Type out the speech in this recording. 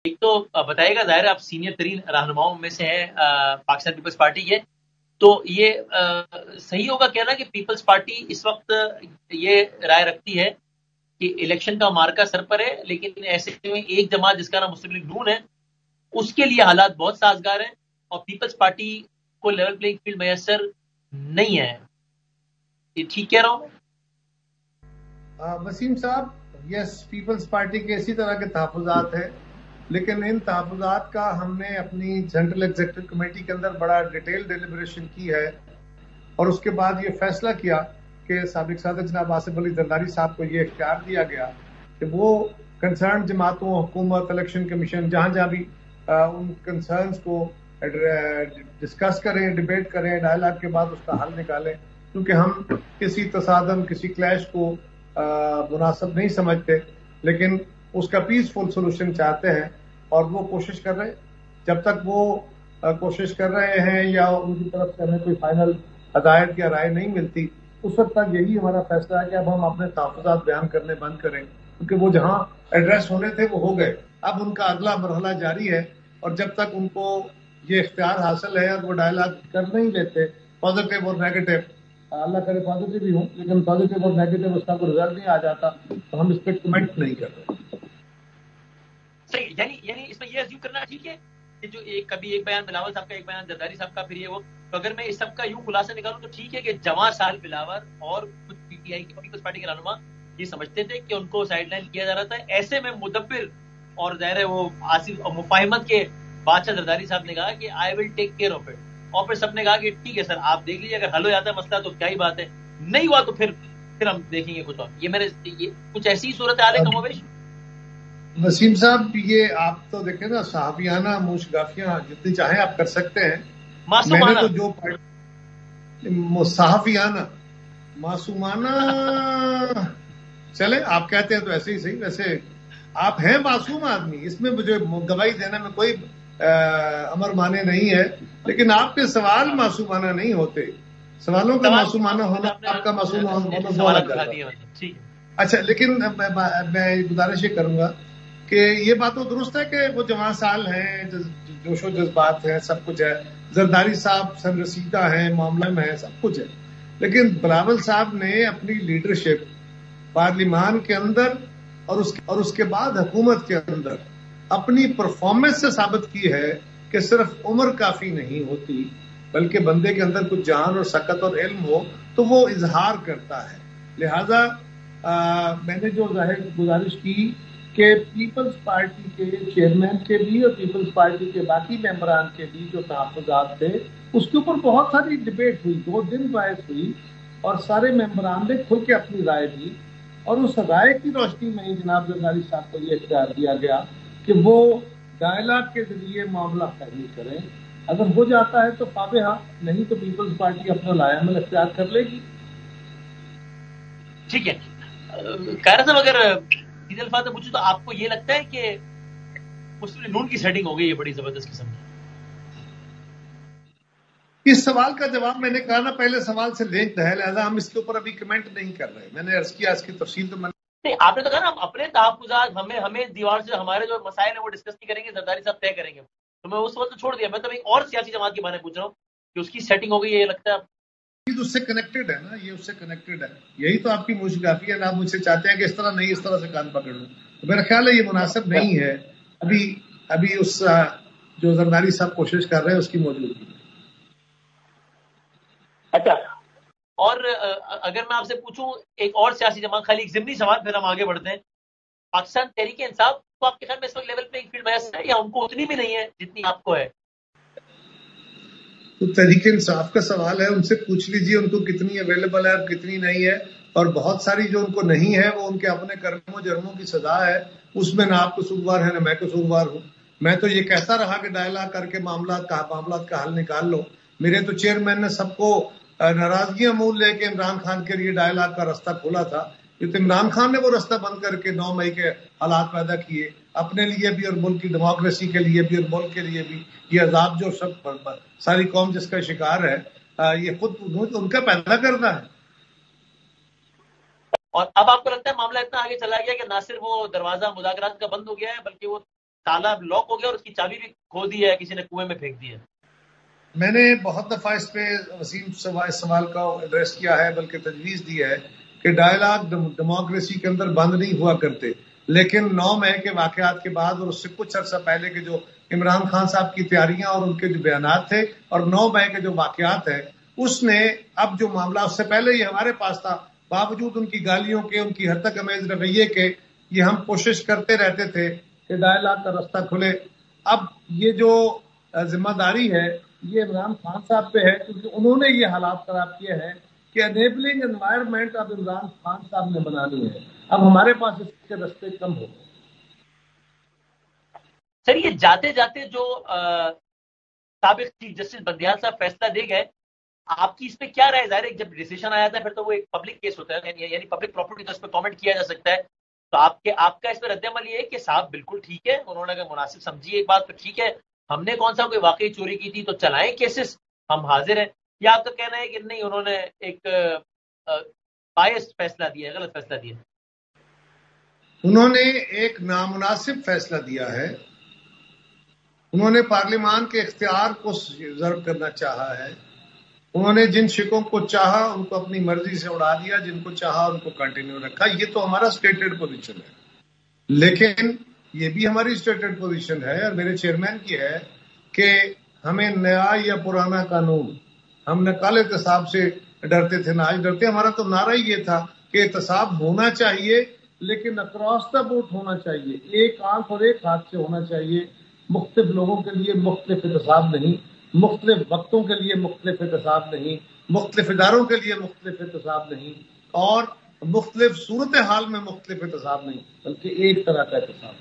ایک تو بتائے گا، ظاہر آپ سینئر ترین رہنماؤں میں سے ہیں پاکستان پیپلز پارٹی کے، تو یہ صحیح ہوگا کہنا کہ پیپلز پارٹی اس وقت یہ رائے رکھتی ہے کہ الیکشن کا مارکا سر پر ہے، لیکن ایسے میں ایک جماعت جس کا نام مسلم لیگ نون ہے اس کے لیے حالات بہت سازگار ہیں اور پیپلز پارٹی کو لیول پلینگ فیلڈ میسر نہیں ہے. یہ ٹھیک کہہ رہا ہوں؟ وسیم صاحب، یس، پیپلز پارٹی کے اسی طرح کے تحفظات ہیں، لیکن ان تحفظات کا ہم نے اپنی سینٹرل ایگزیکٹو کمیٹی کے اندر بڑا ڈیٹیل ڈیلیبریشن کی ہے اور اس کے بعد یہ فیصلہ کیا کہ سابق صدر جناب آصف علی زرداری صاحب کو یہ اختیار دیا گیا کہ وہ کنسرن جماعتوں، حکومت، الیکشن کمیشن، جہاں جہاں بھی ان کنسرنز کو ڈسکس کریں، ڈیبیٹ کریں، ڈائلاگ کے بعد اس کا حل نکالیں، کیونکہ ہم کسی تصادم، کسی کلیش کو مناسب نہیں سمجھتے، لیکن اس کا پیسفل سولوشن چاہتے ہیں اور وہ کوشش کر رہے. جب تک وہ کوشش کر رہے ہیں یا ان کی طرف سے ہمیں کوئی فائنل ہدایت یا رائے نہیں ملتی، اس وقت تک یہی ہمارا فیصلہ ہے کہ اب ہم اپنے تحفظات بیان کرنے بند کریں، کیونکہ وہ جہاں ایڈریس ہونے تھے وہ ہو گئے. اب ان کا اگلا مرحلہ جاری ہے اور جب تک ان کو یہ اختیار حاصل ہے اور وہ ڈائلاگ کر نہیں لیتے، پازیٹیو اور نیگیٹو، اللہ کرے پازیٹیو بھی ہوں، لیکن پازیٹیو اور نیگیٹو اس کا کوئی رزلٹ نہیں آ جاتا تو ہم اس پہ کمنٹ نہیں کر رہے. صحیح، یعنی اس میں یہ ایزیوم کرنا ٹھیک ہے کہ جو کبھی ایک بیان بلاول صاحب کا، ایک بیان زرداری صاحب کا، پھر یہ وہ، تو اگر میں اس سب کا یوں خلاصہ نکالوں تو ٹھیک ہے کہ جواں سال بلاور اور کچھ پی ٹی آئی کی پیپلز پارٹی کے رہنما یہ سمجھتے تھے کہ ان کو سائڈ لائن کیا جا رہا تھا. ایسے میں مدبر اور ظاہر ہے وہ آصف اور مفاہمت کے بادشاہ زرداری صاحب نے کہا کہ آئی ول ٹیک کیئر آف اٹ، اور پھر سب نے کہا کہ ٹھیک ہے سر آپ دیکھ لیجیے، اگر حل ہو جاتا ہے مسئلہ تو کیا ہی بات ہے، نہیں ہوا تو پھر ہم دیکھیں گے کچھ اور. یہ کچھ ایسی صورت حال ہے کم و بیش. وسیم صاحب، یہ آپ تو دیکھیں نا، صحافیانہ موشگافیاں جتنی چاہیں آپ کر سکتے ہیں. میں نے تو جو صحافیانہ معصومانہ، چلے آپ کہتے ہیں تو ایسے ہی صحیح. ویسے آپ ہیں معصوم آدمی، اس میں مجھے گواہی دینے میں کوئی امر مانے نہیں ہے، لیکن آپ کے سوال معصومانہ نہیں ہوتے. سوالوں کا معصومانہ ہونا، آپ کا معصوم ہونا بہت الگ ہے. اچھا، لیکن میں گزارش یہ کروں گا کہ یہ بات تو درست ہے کہ وہ جوان سال ہیں، جوش و جذبات ہیں، سب کچھ ہے، زرداری صاحب سن رسیدہ ہیں، معاملہ میں ہے، سب کچھ ہے، لیکن بلاول صاحب نے اپنی لیڈرشپ پارلیمان کے اندر اور اس کے بعد حکومت کے اندر اپنی پرفارمنس سے ثابت کی ہے کہ صرف عمر کافی نہیں ہوتی، بلکہ بندے کے اندر کچھ جان اور سکت اور علم ہو تو وہ اظہار کرتا ہے. لہذا میں نے جو ظاہر گزارش کی کہ پیپلز پارٹی کے چیئرمین کے بھی اور پیپلز پارٹی کے باقی ممبران کے بھی جو تحفظات تھے، اس کے اوپر بہت ساری ڈبیٹ ہوئی، 2 دن باعث ہوئی، اور سارے ممبران نے کھل کے اپنی رائے دی، اور اس رائے کی روشنی میں ہی جناب زرداری صاحب کو یہ اختیار دیا گیا کہ وہ ڈائلاگ کے ذریعے معاملہ فہمی کریں. اگر ہو جاتا ہے تو فاتحہ، نہیں تو پیپلز پارٹی اپنا لایا عمل اختیار کر لے گی. ٹھیک ہے. قاہرہ صاحب، اگر سیدھے الفاظ میں پوچھوں تو آپ کو یہ لگتا ہے کہ مسلم لیگ نون کی سیٹنگ ہو گئی ہے بڑی زبردست قسم کی؟ اس سوال کا جواب میں نے کہا نا پہلے سوال سے لنکڈ ہے، لہذا ہم اس کے اوپر ابھی کمنٹ نہیں کر رہے. میں نے عرض کیا اس کی تفصیل تو میں نہیں، آپ نے تو کہا نا ہم اپنے تحفظات، ہمیں دیوار سے ہمارے جو مسائل ہیں وہ ڈسکس نہیں کریں گے، زرداری صاحب طے کریں گے. تو میں اس وقت چھوڑ دیا. میں تو ایک اور سیاسی جماعت کے بارے میں پوچھ رہا ہوں کہ اس کی سیٹنگ ہو گئی ہے، یہ لگتا ہے اس سے کنیکٹڈ ہے نا، یہ اس سے کنیکٹڈ ہے. یہی تو آپ کی موشگافی ہے نا، آپ مجھ سے چاہتے ہیں کہ اس طرح نہیں، اس طرح سے کان پکڑ لوں. میرا خیال ہے یہ مناسب نہیں ہے ابھی اس جو زرداری صاحب کوشش کر رہے ہیں اس کی موجودگی میں. اچھا، اور اگر میں آپ سے پوچھوں ایک اور سیاسی جماعت، خالی ایک ضمنی سوال پھر ہم آگے بڑھتے ہیں، پاکستان تحریک انصاف کو آپ کے خیال میں اس وقت لیول پلینگ فیلڈ میسر ہے یا ان کو اتنی بھی نہیں ہے جتنی آپ کو ہے؟ تو تحریک انصاف کا سوال ہے، ان سے پوچھ لیجیے ان کو کتنی اویلیبل ہے اور کتنی نہیں ہے، اور بہت ساری جو ان کو نہیں ہے وہ ان کے اپنے کرموں و جرموں کی سزا ہے، اس میں نہ آپ قصوروار ہے نہ میں قصوروار ہوں. میں تو یہ کہتا رہا کہ ڈائلاگ کر کے معاملات کا حل نکال لو. میرے تو چیئرمین نے سب کو ناراضگیاں مول لے کے عمران خان کے لیے ڈائلاگ کا رستہ کھولا تھا، کیونکہ عمران خان نے وہ رستہ بند کر کے 9 مئی کے حالات پیدا کیے اپنے لیے بھی اور ملک کی ڈیموکریسی کے لیے بھی اور ملک کے لیے بھی. یہ عذاب جو ساری قوم جس کا شکار ہے، یہ خود ان کا پیدا کرنا ہے. اور اب آپ کو لگتا ہے معاملہ اتنا آگے چلا گیا کہ نہ صرف وہ دروازہ مذاکرات کا بند ہو گیا ہے بلکہ وہ تالا لاک ہو گیا اور اس کی چابی بھی کھو دی ہے, کسی نے کنویں میں پھینک دی ہے. میں نے بہت دفعہ اس پہ وسیم سوال کا ایڈریس کیا ہے, بلکہ تجویز دی ہے کہ ڈائلاگ ڈیموکریسی کے اندر بند نہیں ہوا کرتے, لیکن 9 مئی کے واقعات کے بعد اور اس سے کچھ عرصہ پہلے کے جو عمران خان صاحب کی تیاریاں اور ان کے جو بیانات تھے اور 9 مئی کے جو واقعات ہیں, اس نے اب جو معاملہ اس سے پہلے یہ ہمارے پاس تھا, باوجود ان کی گالیوں کے, ان کی حد تک امیز رویے کے, یہ ہم کوشش کرتے رہتے تھے کہ ڈائلاگ کا راستہ کھلے. اب یہ جو ذمہ داری ہے یہ عمران خان صاحب پہ ہے, کیونکہ انہوں نے یہ حالات خراب کیے ہیں کہ انیبلنگ انوائرمنٹ اب عمران خان صاحب نے بنانی ہے. اب ہمارے پاس اس کے راستے کم ہو گئے. سر یہ جاتے جاتے جو سابق چیف جسٹس بندیال صاحب فیصلہ دے گئے, آپ کی اس پہ کیا رائے؟ ظاہر ہے جب ڈیسیشن آیا تھا پھر تو وہ ایک پبلک کیس ہوتا ہے, یعنی پبلک پراپرٹی تو اس پہ کامنٹ کیا جا سکتا ہے, تو آپ کا اس پہ رد عمل یہ ہے کہ صاحب بالکل ٹھیک ہے, انہوں نے اگر مناسب سمجھی ایک بات تو ٹھیک ہے, ہم نے کون سا کوئی واقعی چوری کی تھی تو چلائیں کیسز, ہم حاضر ہیں, یا آپ کا کہنا ہے کہ نہیں انہوں نے ایک بائس فیصلہ دیا ہے, غلط فیصلہ دیا ہے؟ انہوں نے ایک نامناسب فیصلہ دیا ہے. انہوں نے پارلیمان کے اختیار کو ضرب کرنا چاہا ہے. انہوں نے جن شکوں کو چاہا ان کو اپنی مرضی سے اڑا دیا, جن کو چاہا ان کو کنٹینیو رکھا. یہ تو ہمارا اسٹیٹڈ پوزیشن ہے, لیکن یہ بھی ہماری اسٹیٹڈ پوزیشن ہے اور میرے چیئرمین کی ہے کہ ہمیں نیا یا پرانا قانون, ہم نہ کل احتساب سے ڈرتے تھے نہ آج ڈرتے. ہمارا تو نعرہ یہ تھا کہ احتساب ہونا چاہیے لیکن اکراس دا بورڈ ہونا چاہیے, ایک آنکھ اور ایک ہاتھ سے ہونا چاہیے. مختلف لوگوں کے لیے مختلف احتساب نہیں, مختلف وقتوں کے لیے مختلف احتساب نہیں, مختلف اداروں کے لیے مختلف احتساب نہیں, اور مختلف صورتحال میں مختلف احتساب نہیں, بلکہ ایک طرح کا احتساب.